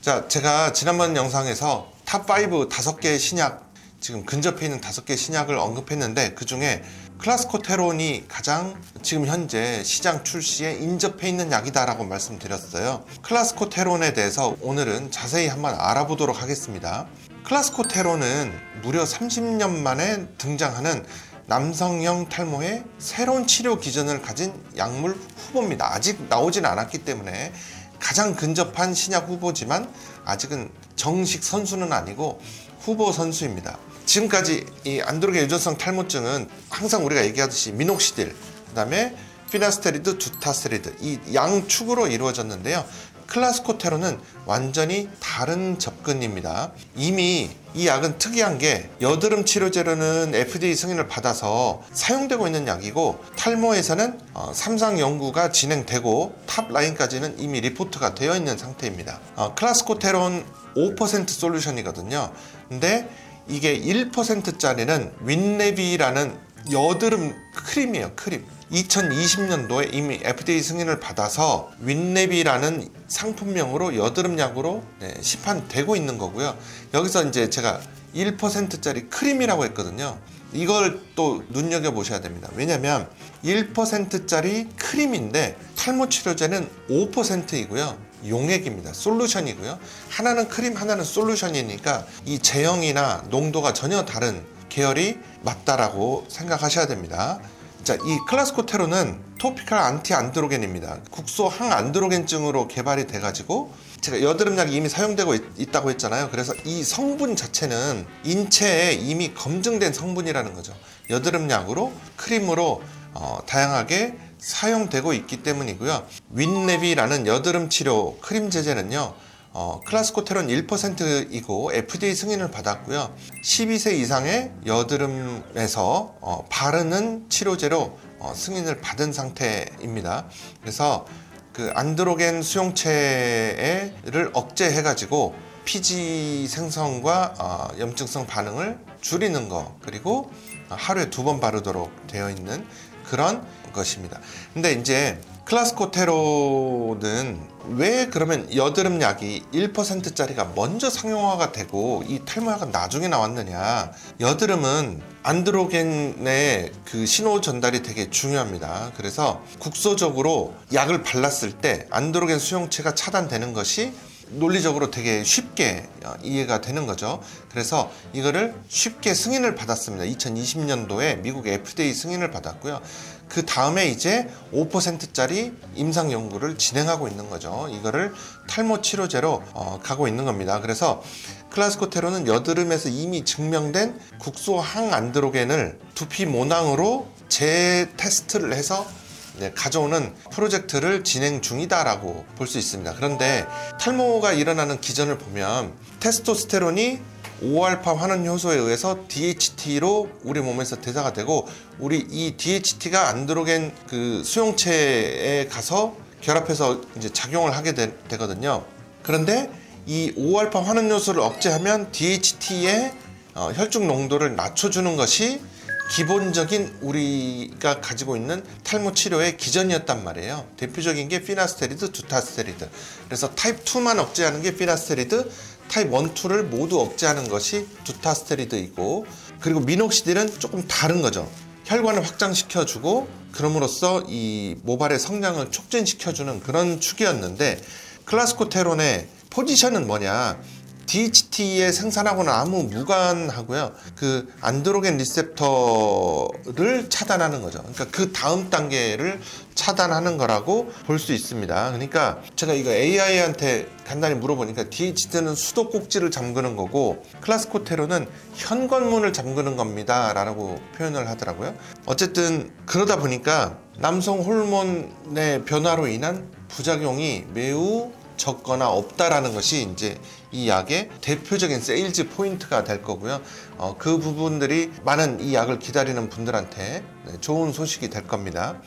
자, 제가 지난번 영상에서 탑5 5개의 신약, 지금 근접해 있는 5개의 신약을 언급했는데, 그 중에 클라스코테론이 가장 지금 현재 시장 출시에 인접해 있는 약이다라고 말씀드렸어요. 클라스코테론에 대해서 오늘은 자세히 한번 알아보도록 하겠습니다. 클라스코테론은 무려 30년 만에 등장하는 남성형 탈모의 새로운 치료 기전을 가진 약물 후보입니다. 아직 나오진 않았기 때문에 가장 근접한 신약 후보지만 아직은 정식 선수는 아니고 후보 선수입니다. 지금까지 이 안드로겐 유전성 탈모증은 항상 우리가 얘기하듯이 미녹시딜, 그 다음에 피나스테리드, 두타스테리드 이 양축으로 이루어졌는데요. 클라스코테론은 완전히 다른 접근입니다. 이미 이 약은 특이한 게 여드름 치료제로는 FDA 승인을 받아서 사용되고 있는 약이고, 탈모에서는 3상 연구가 진행되고 탑라인까지는 이미 리포트가 되어 있는 상태입니다. 클라스코테론 5% 솔루션이거든요. 근데 이게 1%짜리는 윈레비라는 여드름 크림이에요. 크림. 2020년도에 이미 FDA 승인을 받아서 윈레비라는 상품명으로 여드름 약으로 시판되고 있는 거고요. 여기서 이제 제가 1%짜리 크림이라고 했거든요. 이걸 또 눈여겨보셔야 됩니다. 왜냐면 1%짜리 크림인데 탈모 치료제는 5%이고요. 용액입니다. 솔루션이고요. 하나는 크림, 하나는 솔루션이니까 이 제형이나 농도가 전혀 다른 계열이 맞다라고 생각하셔야 됩니다. 자, 이 클라스코테론은 토피컬 안티 안드로겐입니다. 국소 항안드로겐증으로 개발이 돼가지고, 제가 여드름약이 이미 사용되고 있다고 했잖아요. 그래서 이 성분 자체는 인체에 이미 검증된 성분이라는 거죠. 여드름약으로, 크림으로 다양하게 사용되고 있기 때문이고요. 윈레비라는 여드름 치료 크림 제제는요, 클라스코테론 1%이고 FDA 승인을 받았고요. 12세 이상의 여드름에서 바르는 치료제로 승인을 받은 상태입니다. 그래서 그 안드로겐 수용체를 억제해가지고 피지 생성과 염증성 반응을 줄이는 거, 그리고 하루에 2번 바르도록 되어 있는 그런 것입니다. 근데 이제 클라스코테론은 왜 그러면 여드름 약이 1%짜리가 먼저 상용화가 되고 이 탈모약은 나중에 나왔느냐? 여드름은 안드로겐의 그 신호 전달이 되게 중요합니다. 그래서 국소적으로 약을 발랐을 때 안드로겐 수용체가 차단되는 것이 논리적으로 되게 쉽게 이해가 되는 거죠. 그래서 이거를 쉽게 승인을 받았습니다. 2020년도에 미국 FDA 승인을 받았고요. 그 다음에 이제 5%짜리 임상 연구를 진행하고 있는 거죠. 이거를 탈모 치료제로 가고 있는 겁니다. 그래서 클라스코테론은 여드름에서 이미 증명된 국소 항안드로겐을 두피 모낭으로 재테스트를 해서 가져오는 프로젝트를 진행 중이다라고 볼 수 있습니다. 그런데 탈모가 일어나는 기전을 보면 테스토스테론이 5알파 환원 효소에 의해서 DHT로 우리 몸에서 대사가 되고, 우리 이 DHT가 안드로겐 그 수용체에 가서 결합해서 이제 작용을 하게 되거든요. 그런데 이 5알파 환원 효소를 억제하면 DHT의 혈중 농도를 낮춰주는 것이 기본적인 우리가 가지고 있는 탈모 치료의 기전이었단 말이에요. 대표적인 게 피나스테리드, 두타스테리드. 그래서 타입 2만 억제하는 게 피나스테리드, 타입 1, 2를 모두 억제하는 것이 두타스테리드이고, 그리고 미녹시딜은 조금 다른 거죠. 혈관을 확장시켜주고 그럼으로써 이 모발의 성장을 촉진시켜주는 그런 축이었는데, 클라스코테론의 포지션은 뭐냐? DHT에 생산하고는 아무 무관하고요. 그 안드로겐 리셉터를 차단하는 거죠. 그러니까 그 다음 단계를 차단하는 거라고 볼 수 있습니다. 그러니까 제가 이거 AI한테 간단히 물어보니까 DHT는 수도꼭지를 잠그는 거고 클라스코테론은 현관문을 잠그는 겁니다 라고 표현을 하더라고요. 어쨌든 그러다 보니까 남성 호르몬의 변화로 인한 부작용이 매우 적거나 없다라는 것이 이제 이 약의 대표적인 세일즈 포인트가 될 거고요. 그 부분들이 많은 이 약을 기다리는 분들한테 좋은 소식이 될 겁니다.